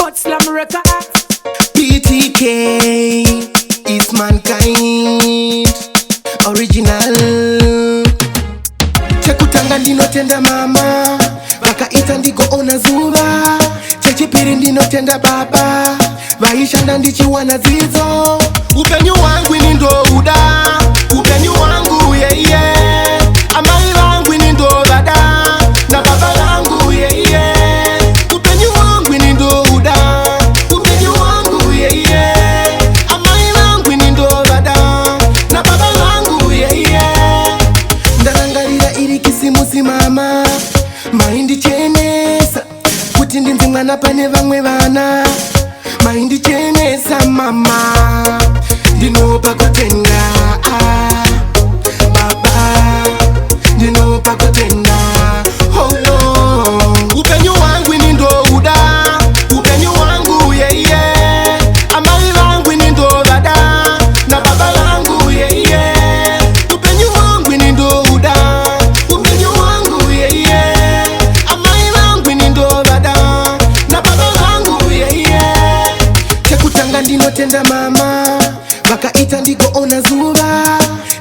But Slam Records. PTK is mankind original. Chekutanga ndinotenda mama, vakaita ndiko ona zuva. Chechipiri ndinotenda baba, vaishanda ndichiwana dzidzo. Upenyu wangu ini ndouda, upenyu wangu yeye. Amai vangu ini ndovada, na baba vangu yeye. Upenyu wangu ini ndouda, upenyu wangu yeye. Amai vangu ini ndovada, na baba vangu yeye. Ndarangarira iri kisimusi mama, maindi chenesa kuti ndinzi mwana pane vamwe vana. Maindi chenesa mama, ndinopa kutenga baba, ndinopa kutenga. Oh no, upenyu wangu ini ndouda, upenyu wangu yeye. Amai vangu ini ndovada, na baba vangu yeye. Upenyu wangu ini ndouda, upenyu wangu yeye. Amai vangu ini ndovada, na baba vangu yeye. Chekutanga ndinotenda mama, vakaita ndiko ona zuva.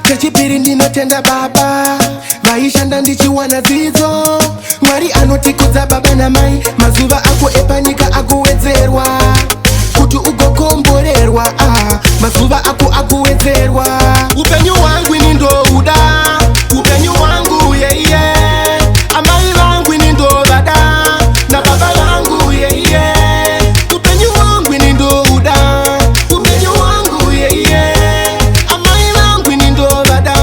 Chechipiri ndinotenda baba, vaishanda ndichiwana dzidzo. Mwari anotikudza baba namai, mazuva ako epanyika akuwedzerwa. Kuti ugokomborerwa, mazuva ako akuwedzerwa. Upenyu wangu ini ndouda, upenyu wangu yeye. Amai vangu ini ndovada, na baba vangu yeye. Upenyu wangu ini ndouda, upenyu wangu yeye. Amai vangu ini ndovada,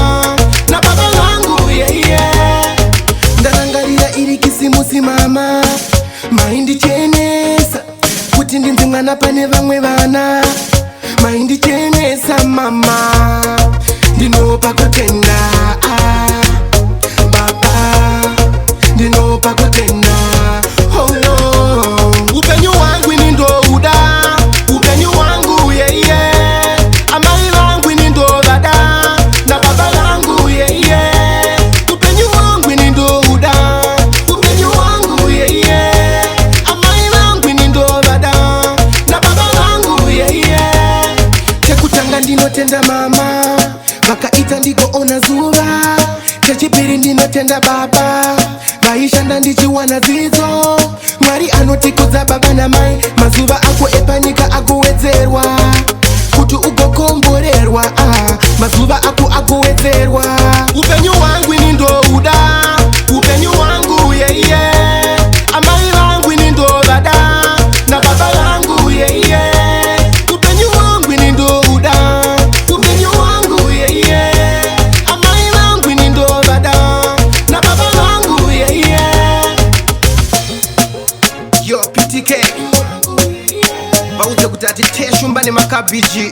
na baba vangu yeye. Ndarangarira iri kisimusi mama, maindi chenesa kuti ndinzi mwana pane vamwe vana. Maindi chenesa mama, ndinopa kutenga baba, ndinopa kutenga. Oh no, upenyu wangu ini ndouda, upenyu wangu yeye. Amai vangu ini ndovada, na baba vangu yeye. Upenyu wangu ini ndouda, upenyu wangu yeye. Amai vangu ini ndovada, na baba vangu yeye. Chekutanga ndinotenda mama, vakaita ndiko ona zuva. Chechipiri ndinotenda baba, vaishanda ndichiwana dzidzo. Mwari anotikudza baba namai, mazuva ako epanyika akuwedzerwa. Kuti ugokomborerwa, mazuva ako akuwedzerwa. Upenyu wangu ini ndouda, upenyu wangu yeye. Amai vangu ini ndovada, na baba vangu yeye. Upenyu wangu ini ndouda, upenyu wangu yeye. Amai vangu ini ndovada, na baba vangu yeye. Yo PTK bauze kuti atiteshe umbane makabiji.